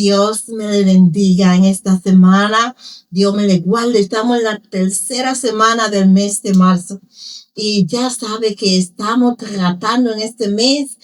Dios me le bendiga en esta semana. Dios me le guarde. Estamos en la tercera semana del mes de marzo. Y ya sabe que estamos tratando en este mes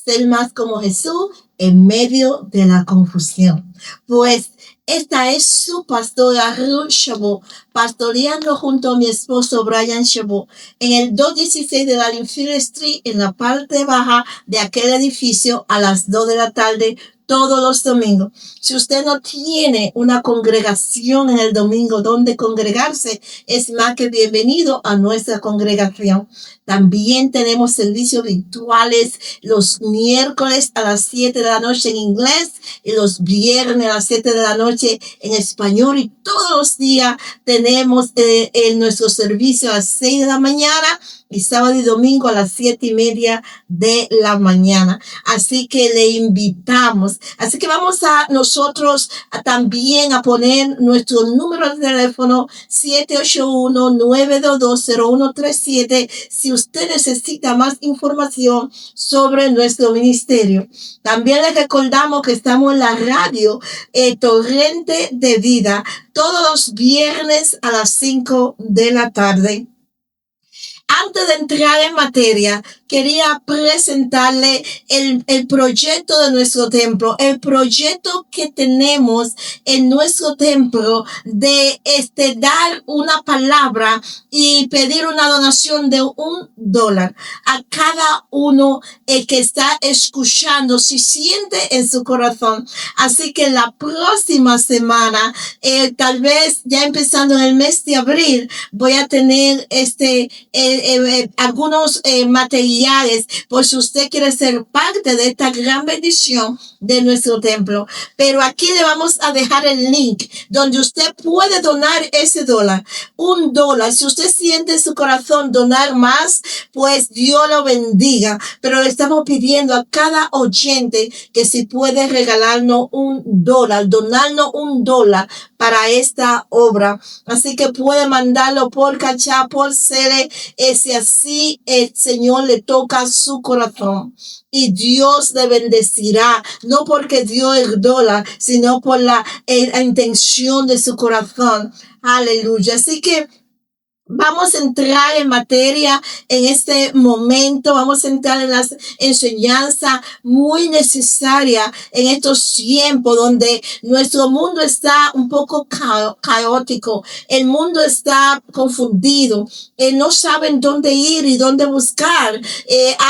ser más como Jesús en medio de la confusión. Pues esta es su pastora Ruth Chabot, pastoreando junto a mi esposo Brian Chabot en el 216 de la Linfield Street, en la parte baja de aquel edificio, a las 2 de la tarde, todos los domingos. Si usted no tiene una congregación en el domingo donde congregarse, es más que bienvenido a nuestra congregación. También tenemos servicios virtuales los miércoles a las 7 de la noche en inglés y los viernes a las 7 de la noche en español, y todos los días tenemos en nuestro servicio a las 6 de la mañana y sábado y domingo a las 7:30 de la mañana. Así que le invitamos. Así que vamos a nosotros también a poner nuestro número de teléfono 781-922-0137 si usted necesita más información sobre nuestro ministerio. También les recordamos que estamos en la radio Torrente de Vida todos los viernes a las 5 de la tarde. Antes de entrar en materia, quería presentarle el proyecto de nuestro templo, el proyecto que tenemos en nuestro templo de dar una palabra y pedir una donación de $1 a cada uno que está escuchando, si siente en su corazón. Así que la próxima semana, tal vez ya empezando en el mes de abril, voy a tener algunos materiales por si usted quiere ser parte de esta gran bendición de nuestro templo. Pero aquí le vamos a dejar el link donde usted puede donar ese $1. $1. Si usted siente en su corazón donar más, pues Dios lo bendiga. Pero le estamos pidiendo a cada oyente que si puede regalarnos $1, donarnos $1 para esta obra. Así que puede mandarlo por Cash App, por Zelle, si así el Señor le toca su corazón. Y Dios le bendecirá, no porque dio el $1, sino por la intención de su corazón. Aleluya. Así que vamos a entrar en materia en este momento. Vamos a entrar en las enseñanzas muy necesarias en estos tiempos donde nuestro mundo está un poco caótico. El mundo está confundido. No saben dónde ir y dónde buscar.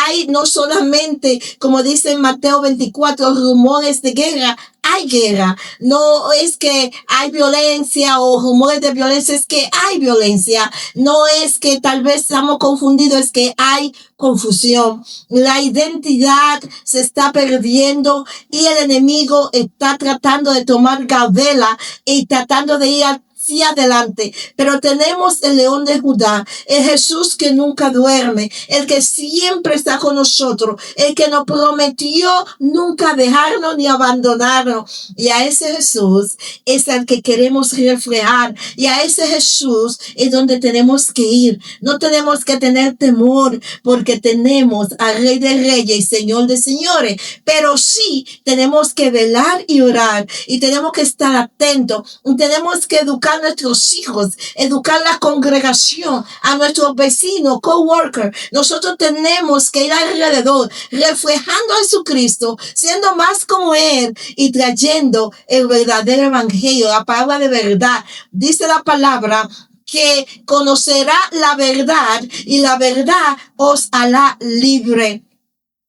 Hay no solamente, como dice en Mateo 24, rumores de guerra. Hay guerra. No es que hay violencia o rumores de violencia, es que hay violencia. No es que tal vez estamos confundidos, es que hay confusión. La identidad se está perdiendo y el enemigo está tratando de tomar gabela y tratando de ir hacia adelante. Pero tenemos el León de Judá, el Jesús que nunca duerme, el que siempre está con nosotros, el que nos prometió nunca dejarnos ni abandonarnos. Y a ese Jesús es al que queremos reflejar, y a ese Jesús es donde tenemos que ir. No tenemos que tener temor porque tenemos al Rey de Reyes y Señor de Señores, pero sí tenemos que velar y orar, y tenemos que estar atentos, y tenemos que educar a nuestros hijos, educar la congregación, a nuestros vecinos, coworkers. Nosotros tenemos que ir alrededor, reflejando a Jesucristo, siendo más como Él y trayendo el verdadero evangelio, la palabra de verdad. Dice la palabra que conocerá la verdad y la verdad os hará libre.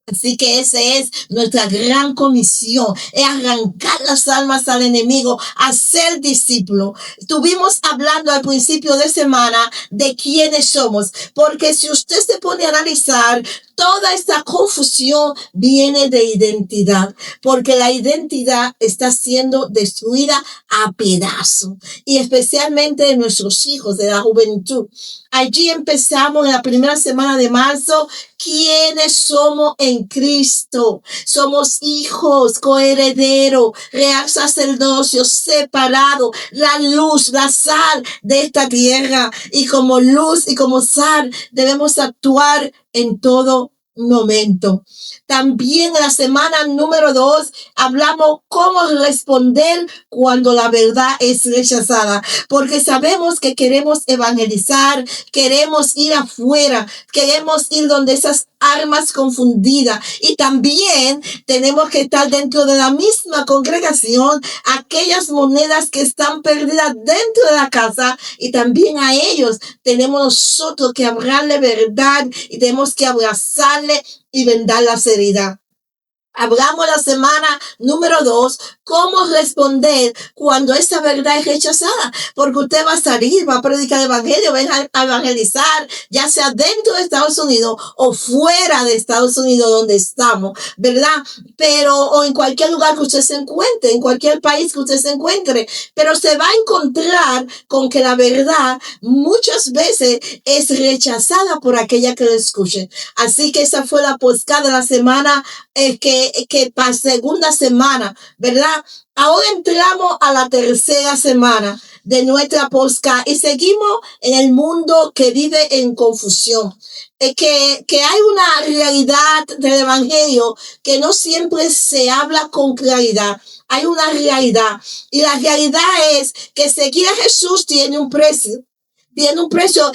Así que esa es nuestra gran comisión, es arrancar las almas al enemigo, hacer discípulos. Estuvimos hablando al principio de semana de quiénes somos, porque si usted se pone a analizar, toda esta confusión viene de identidad, porque la identidad está siendo destruida a pedazos, y especialmente de nuestros hijos, de la juventud. Allí empezamos en la primera semana de marzo. ¿Quiénes somos en Cristo? Somos hijos, coherederos, real sacerdocio, separado, la luz, la sal de esta tierra. Y como luz y como sal debemos actuar en todo momento. También en la semana número 2 hablamos cómo responder cuando la verdad es rechazada, porque sabemos que queremos evangelizar, queremos ir afuera, queremos ir donde esas almas confundidas, y también tenemos que estar dentro de la misma congregación, aquellas monedas que están perdidas dentro de la casa, y también a ellos tenemos nosotros que hablarle verdad y tenemos que abrazarle y vendar las heridas. Hablamos la semana número 2, cómo responder cuando esa verdad es rechazada, porque usted va a salir, va a predicar el evangelio, va a evangelizar, ya sea dentro de Estados Unidos o fuera de Estados Unidos donde estamos, ¿verdad? Pero, o en cualquier lugar que usted se encuentre, en cualquier país que usted se encuentre, pero se va a encontrar con que la verdad muchas veces es rechazada por aquella que lo escuche. Así que esa fue la posca de la semana que para segunda semana, ¿verdad? Ahora entramos a la tercera semana de nuestra posca y seguimos en el mundo que vive en confusión. Que hay una realidad del evangelio que no siempre se habla con claridad. Hay una realidad, y la realidad es que seguir a Jesús tiene un precio. Tiene un precio.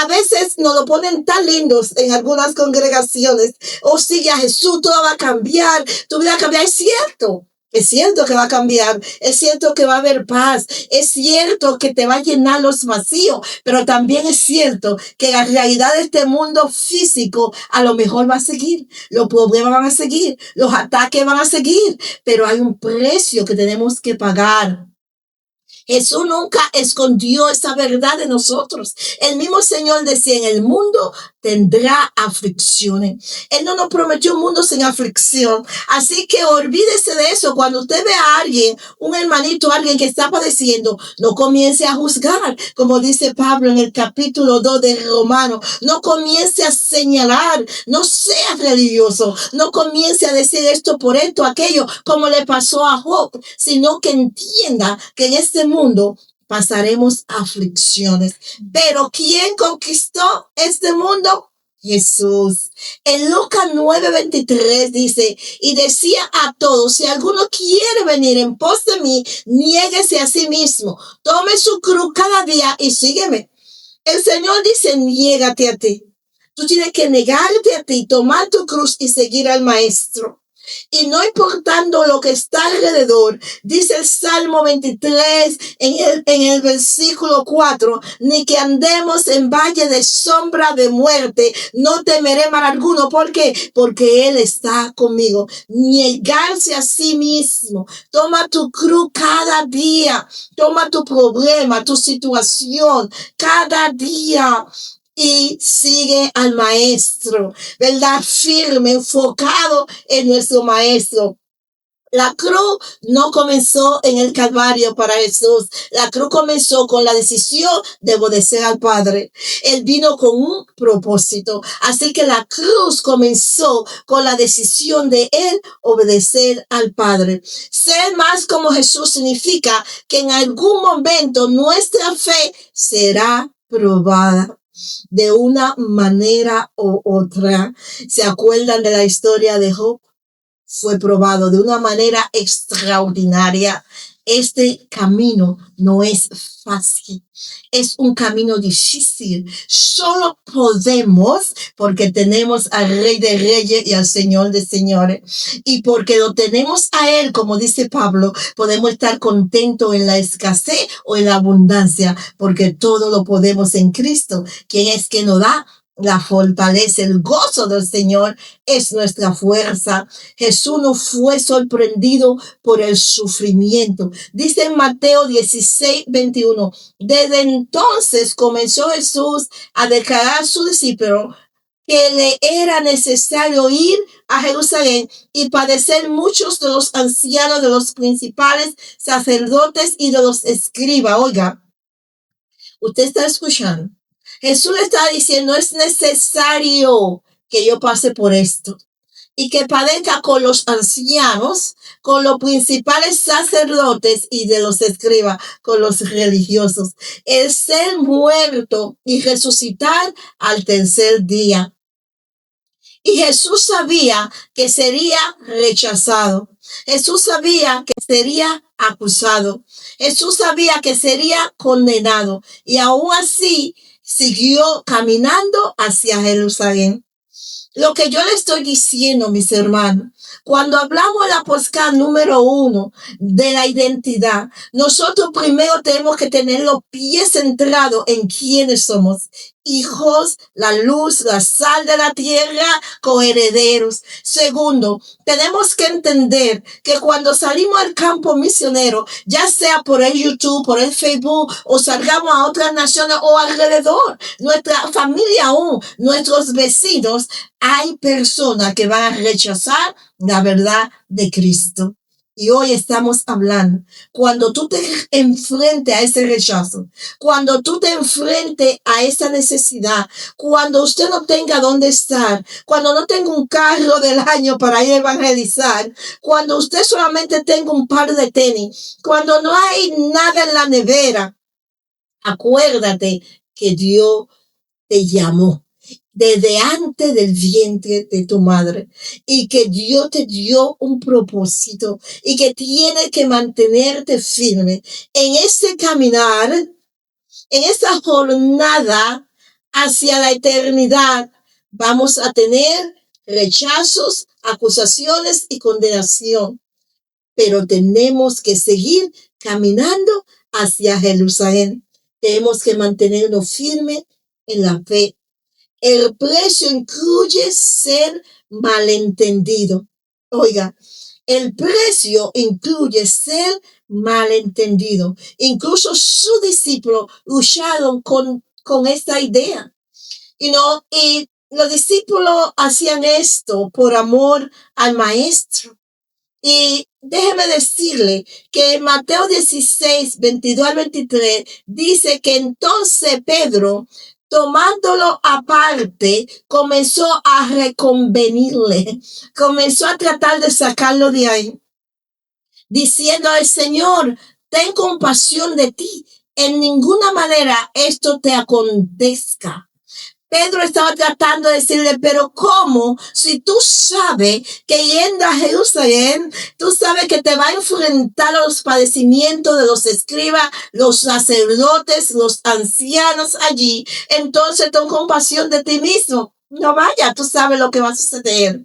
A veces nos lo ponen tan lindos en algunas congregaciones. O sigue a Jesús, todo va a cambiar, tu vida va a cambiar. Es cierto. Es cierto que va a cambiar, es cierto que va a haber paz, es cierto que te va a llenar los vacíos, pero también es cierto que la realidad de este mundo físico a lo mejor va a seguir, los problemas van a seguir, los ataques van a seguir, pero hay un precio que tenemos que pagar. Jesús nunca escondió esa verdad de nosotros. El mismo Señor decía, en el mundo tendrá aflicciones. Él no nos prometió un mundo sin aflicción. Así que olvídese de eso. Cuando usted ve a alguien, un hermanito, alguien que está padeciendo, no comience a juzgar. Como dice Pablo en el capítulo 2 de Romanos, no comience a señalar, no sea religioso, no comience a decir esto por esto, aquello, como le pasó a Job, sino que entienda que en este mundo pasaremos aflicciones. Pero ¿quién conquistó este mundo? Jesús. En Lucas 9:23 dice, y decía a todos, si alguno quiere venir en pos de mí, niéguese a sí mismo, tome su cruz cada día y sígueme. El Señor dice, niégate a ti. Tú tienes que negarte a ti, tomar tu cruz y seguir al Maestro. Y no importando lo que está alrededor, dice el Salmo 23 en el versículo 4, ni que andemos en valle de sombra de muerte, no temeré mal alguno. ¿Por qué? Porque Él está conmigo. Niegarse a sí mismo. Toma tu cruz cada día. Toma tu problema, tu situación cada día. Y sigue al Maestro, ¿verdad? Firme, enfocado en nuestro Maestro. La cruz no comenzó en el Calvario para Jesús. La cruz comenzó con la decisión de obedecer al Padre. Él vino con un propósito. Así que la cruz comenzó con la decisión de él obedecer al Padre. Ser más como Jesús significa que en algún momento nuestra fe será probada de una manera u otra. ¿Se acuerdan de la historia de Job? Fue probado de una manera extraordinaria. Este camino no es fácil, es un camino difícil. Solo podemos porque tenemos al Rey de Reyes y al Señor de Señores. Y porque lo tenemos a Él, como dice Pablo, podemos estar contentos en la escasez o en la abundancia, porque todo lo podemos en Cristo, quien es que nos da la fortaleza. El gozo del Señor es nuestra fuerza. Jesús no fue sorprendido por el sufrimiento. Dice en Mateo 16:21, desde entonces comenzó Jesús a declarar a sus discípulos que le era necesario ir a Jerusalén y padecer muchos de los ancianos, de los principales sacerdotes y de los escribas. Oiga, usted está escuchando. Jesús le está diciendo, es necesario que yo pase por esto y que padezca con los ancianos, con los principales sacerdotes y de los escribas, con los religiosos. El ser muerto y resucitar al tercer día. Y Jesús sabía que sería rechazado. Jesús sabía que sería acusado. Jesús sabía que sería condenado. Y aún así siguió caminando hacia Jerusalén. Lo que yo le estoy diciendo, mis hermanos, cuando hablamos de la posca número 1 de la identidad, nosotros primero tenemos que tener los pies centrados en quiénes somos. Hijos, la luz, la sal de la tierra, coherederos. Segundo, tenemos que entender que cuando salimos al campo misionero, ya sea por el YouTube, por el Facebook, o salgamos a otras naciones o alrededor, nuestra familia aún, nuestros vecinos, hay personas que van a rechazar la verdad de Cristo. Y hoy estamos hablando, cuando tú te enfrentes a ese rechazo, cuando tú te enfrentes a esa necesidad, cuando usted no tenga dónde estar, cuando no tenga un carro del año para ir a evangelizar, cuando usted solamente tenga un par de tenis, cuando no hay nada en la nevera, acuérdate que Dios te llamó desde antes del vientre de tu madre y que Dios te dio un propósito y que tienes que mantenerte firme en ese caminar, en esa jornada hacia la eternidad. Vamos a tener rechazos, acusaciones y condenación, pero tenemos que seguir caminando hacia Jerusalén. Tenemos que mantenernos firmes en la fe. El precio incluye ser malentendido. Oiga, el precio incluye ser malentendido. Incluso sus discípulos lucharon con esta idea. Y los discípulos hacían esto por amor al maestro. Y déjeme decirle que en Mateo 16, 22 al 23, dice que entonces Pedro, tomándolo aparte, comenzó a reconvenirle, comenzó a tratar de sacarlo de ahí, diciendo al Señor, ten compasión de ti, en ninguna manera esto te acontezca. Pedro estaba tratando de decirle, pero ¿cómo? Si tú sabes que yendo a Jerusalén, tú sabes que te va a enfrentar a los padecimientos de los escribas, los sacerdotes, los ancianos allí, entonces ten compasión de ti mismo. No vaya, tú sabes lo que va a suceder.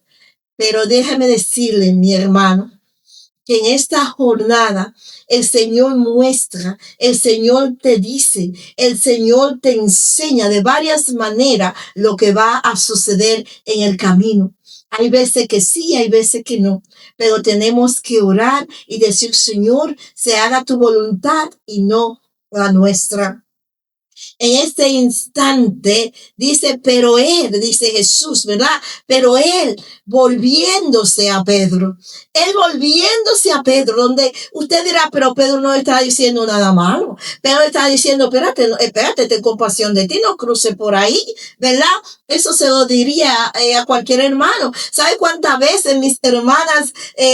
Pero déjame decirle, mi hermano, que en esta jornada el Señor muestra, el Señor te dice, el Señor te enseña de varias maneras lo que va a suceder en el camino. Hay veces que sí, hay veces que no, pero tenemos que orar y decir, Señor, se haga tu voluntad y no la nuestra. En este instante dice, pero él, dice Jesús, ¿verdad? Pero él volviéndose a Pedro, donde usted dirá, pero Pedro no está diciendo nada malo. Pedro está diciendo, espérate, ten compasión de ti, no cruce por ahí, ¿verdad? Eso se lo diría a cualquier hermano. ¿Sabe cuántas veces mis hermanas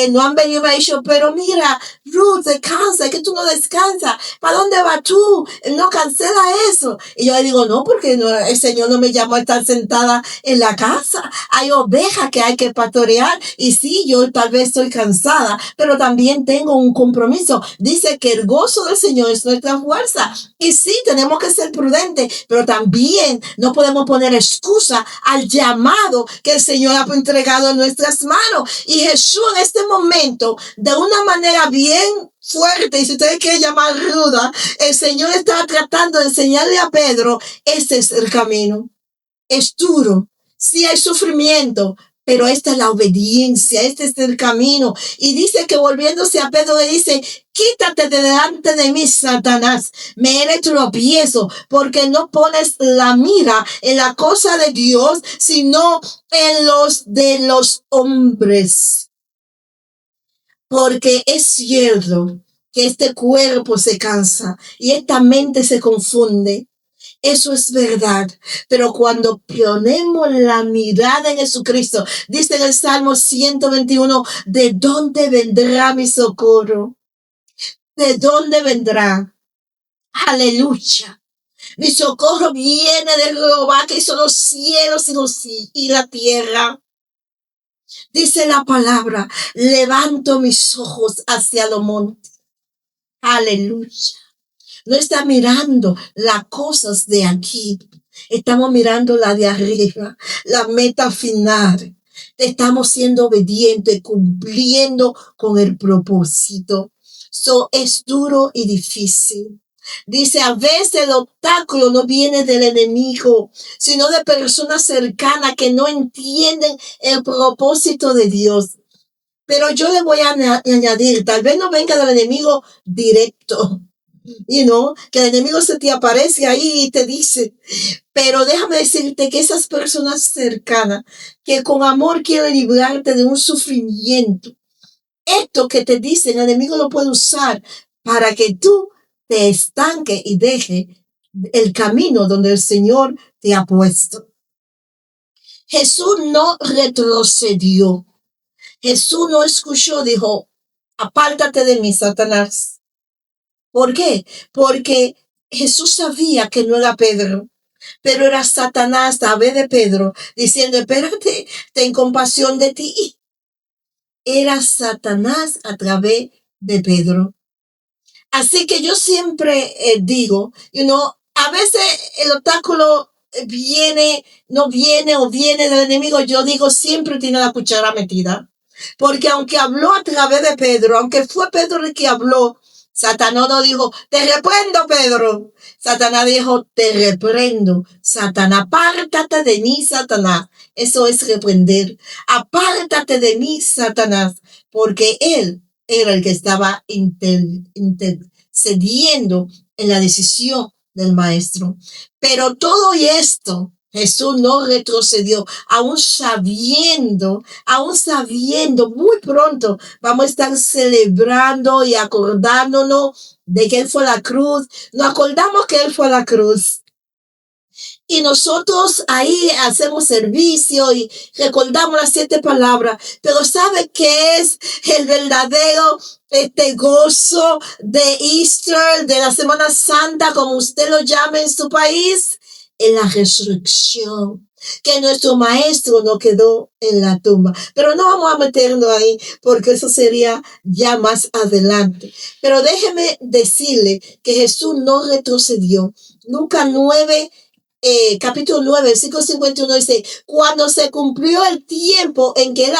no han venido y me han dicho, pero mira, Ruth, descansa, que tú no descansas? ¿Para dónde vas tú? No cancela eso. Y yo le digo, no, porque el Señor no me llamó a estar sentada en la casa. Hay ovejas que hay que pastorear. Y sí, yo tal vez estoy cansada, pero también tengo un compromiso. Dice que el gozo del Señor es nuestra fuerza. Y sí, tenemos que ser prudentes, pero también no podemos poner excusa al llamado que el Señor ha entregado en nuestras manos. Y Jesús en este momento, de una manera bien fuerte, y si ustedes quieren llamar ruda, el Señor está tratando de enseñarle a Pedro, este es el camino. Es duro, sí hay sufrimiento, pero esta es la obediencia, este es el camino. Y dice que volviéndose a Pedro le dice, quítate de delante de mí, Satanás, me eres tropiezo, porque no pones la mira en la cosa de Dios, sino en los de los hombres. Porque es cierto que este cuerpo se cansa y esta mente se confunde. Eso es verdad. Pero cuando ponemos la mirada en Jesucristo, dice en el Salmo 121, ¿de dónde vendrá mi socorro? ¿De dónde vendrá? Aleluya. Mi socorro viene de Jehová que hizo los cielos y la tierra. Dice la palabra, levanto mis ojos hacia los montes. Aleluya. No está mirando las cosas de aquí. Estamos mirando la de arriba, la meta final. Estamos siendo obedientes, cumpliendo con el propósito. Es duro y difícil. Dice, a veces el obstáculo no viene del enemigo, sino de personas cercanas que no entienden el propósito de Dios. Pero yo le voy a añadir, tal vez no venga del enemigo directo, que el enemigo se te aparece ahí y te dice, pero déjame decirte que esas personas cercanas que con amor quieren librarte de un sufrimiento, esto que te dicen, el enemigo lo puede usar para que tú te estanque y deje el camino donde el Señor te ha puesto. Jesús no retrocedió. Jesús no escuchó, dijo, apártate de mí, Satanás. ¿Por qué? Porque Jesús sabía que no era Pedro, pero era Satanás a través de Pedro, diciendo, espérate, ten compasión de ti. Era Satanás a través de Pedro. Así que yo siempre digo, a veces el obstáculo no viene o viene del enemigo. Yo digo, siempre tiene la cuchara metida. Porque aunque habló a través de Pedro, aunque fue Pedro el que habló, Satanás no dijo, te reprendo, Pedro. Satanás dijo, te reprendo. Satanás, apártate de mí, Satanás. Eso es reprender. Apártate de mí, Satanás. Porque él era el que estaba intercediendo en la decisión del maestro. Pero todo esto, Jesús no retrocedió, aún sabiendo, muy pronto vamos a estar celebrando y acordándonos de que Él fue a la cruz. Nos acordamos que Él fue a la cruz. Y nosotros ahí hacemos servicio y recordamos las 7 palabras. Pero ¿sabe qué es el verdadero gozo de Easter, de la Semana Santa, como usted lo llama en su país? En la resurrección. Que nuestro maestro no quedó en la tumba. Pero no vamos a meternos ahí porque eso sería ya más adelante. Pero déjeme decirle que Jesús no retrocedió. Lucas 9, capítulo 9, versículo 51 dice, cuando se cumplió el tiempo en que él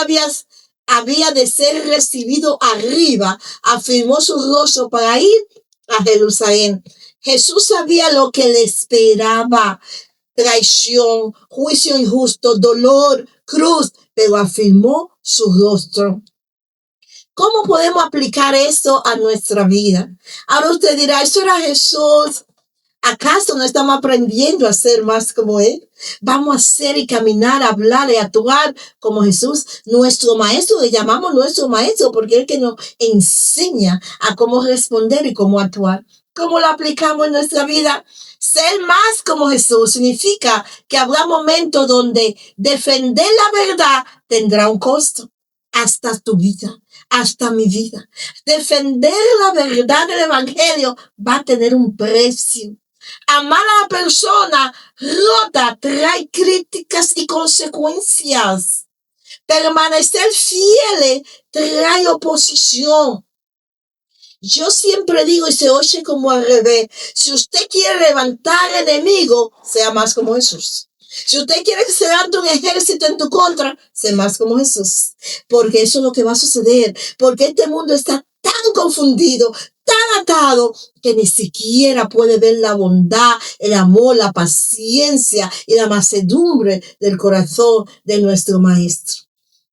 había de ser recibido arriba, afirmó su rostro para ir a Jerusalén. Jesús sabía lo que le esperaba: traición, juicio injusto, dolor, cruz, pero afirmó su rostro. ¿Cómo podemos aplicar eso a nuestra vida? Ahora usted dirá, eso era Jesús. ¿Acaso no estamos aprendiendo a ser más como Él? Vamos a ser y caminar, hablar y actuar como Jesús, nuestro maestro. Le llamamos nuestro maestro porque es el que nos enseña a cómo responder y cómo actuar. ¿Cómo lo aplicamos en nuestra vida? Ser más como Jesús significa que habrá momentos donde defender la verdad tendrá un costo. Hasta tu vida, hasta mi vida. Defender la verdad del Evangelio va a tener un precio. Amar a la persona rota trae críticas y consecuencias. Permanecer fiel trae oposición. Yo siempre digo, y se oye como al revés, si usted quiere levantar enemigo, sea más como Jesús. Si usted quiere que se levante un ejército en tu contra, sea más como Jesús. Porque eso es lo que va a suceder. Porque este mundo está tan confundido, tan atado, que ni siquiera puede ver la bondad, el amor, la paciencia y la mansedumbre del corazón de nuestro Maestro.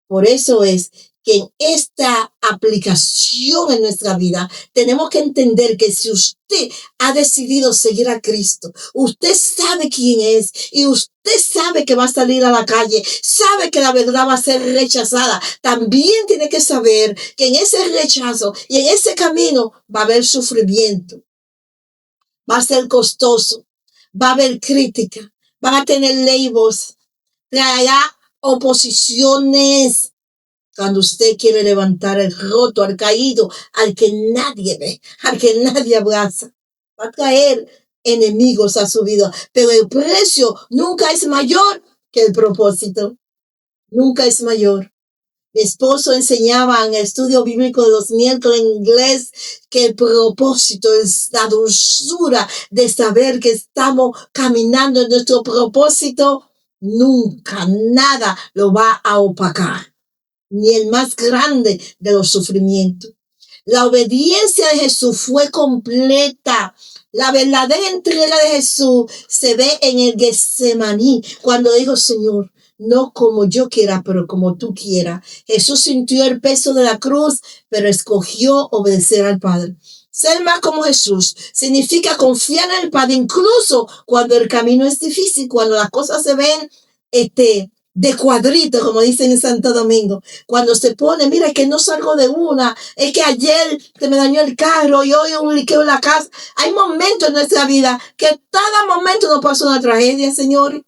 Por eso es que en esta aplicación en nuestra vida tenemos que entender que si usted ha decidido seguir a Cristo, usted sabe quién es y usted sabe que va a salir a la calle, sabe que la verdad va a ser rechazada. También tiene que saber que en ese rechazo y en ese camino va a haber sufrimiento, va a ser costoso, va a haber crítica, van a tener labels, traerá oposiciones. Cuando usted quiere levantar el roto, al caído, al que nadie ve, al que nadie abraza, va a traer enemigos a su vida. Pero el precio nunca es mayor que el propósito. Nunca es mayor. Mi esposo enseñaba en el estudio bíblico de los miércoles en inglés que el propósito es la dulzura de saber que estamos caminando en nuestro propósito. Nunca nada lo va a opacar, ni el más grande de los sufrimientos. La obediencia de Jesús fue completa. La verdadera entrega de Jesús se ve en el Getsemaní, cuando dijo, Señor, no como yo quiera, pero como tú quieras. Jesús sintió el peso de la cruz, pero escogió obedecer al Padre. Ser más como Jesús significa confiar en el Padre, incluso cuando el camino es difícil, cuando las cosas se ven de cuadrito, como dicen en Santo Domingo. Cuando se pone, mira que no salgo de una, es que ayer se me dañó el carro y hoy un liqueo en la casa. Hay momentos en nuestra vida que cada momento nos pasa una tragedia, Señor.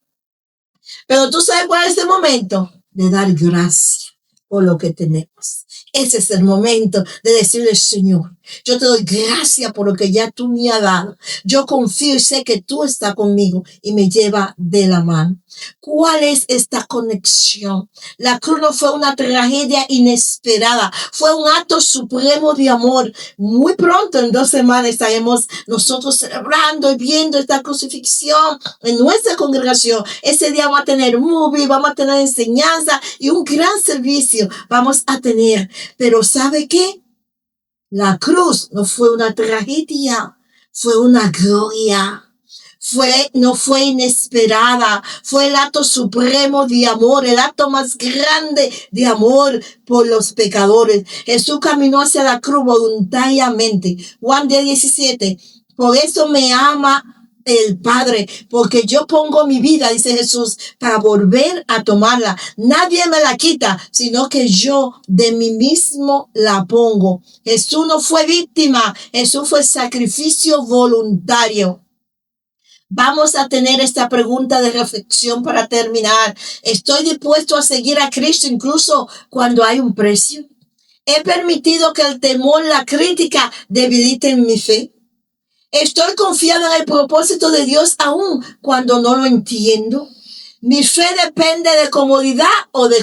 Pero tú sabes cuál es el momento de dar gracias por lo que tenemos. Ese es el momento de decirle, Señor, yo te doy gracias por lo que ya tú me has dado. Yo confío y sé que tú estás conmigo y me lleva de la mano. ¿Cuál es esta conexión? La cruz no fue una tragedia inesperada, fue un acto supremo de amor. Muy pronto, en 2 semanas, estaremos nosotros celebrando y viendo esta crucifixión en nuestra congregación. Ese día vamos a tener movie, vamos a tener enseñanza y un gran servicio vamos a tener. Pero ¿sabe qué? La cruz no fue una tragedia, fue una gloria. No fue inesperada, fue el acto supremo de amor, el acto más grande de amor por los pecadores. Jesús caminó hacia la cruz voluntariamente. Juan 10:17. Por eso me ama el Padre, porque yo pongo mi vida, dice Jesús, para volver a tomarla. Nadie me la quita, sino que yo de mí mismo la pongo. Jesús no fue víctima, Jesús fue sacrificio voluntario. Vamos a tener esta pregunta de reflexión para terminar. ¿Estoy dispuesto a seguir a Cristo incluso cuando hay un precio? ¿He permitido que el temor, la crítica debiliten mi fe? ¿Estoy confiado en el propósito de Dios aún cuando no lo entiendo? Mi fe depende de comodidad o de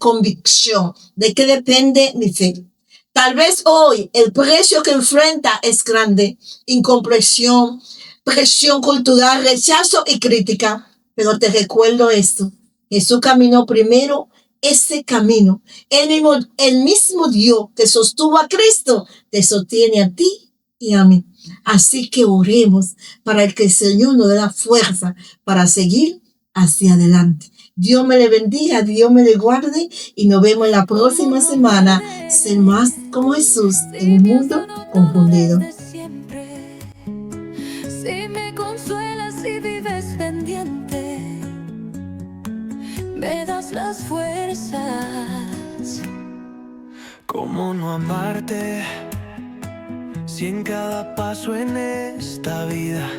convicción. ¿De qué depende mi fe? Tal vez hoy el precio que enfrenta es grande, incomprensión, presión cultural, rechazo y crítica. Pero te recuerdo esto. Jesús caminó primero ese camino. El mismo Dios que sostuvo a Cristo te sostiene a ti y a mí. Así que oremos para que el Señor nos dé la fuerza para seguir hacia adelante. Dios me le bendiga, Dios me le guarde y nos vemos en la próxima semana. Ser más como Jesús en un mundo confundido. Si me consuelas y vives pendiente, me das las fuerzas. ¿Cómo no amarte si en cada paso en esta vida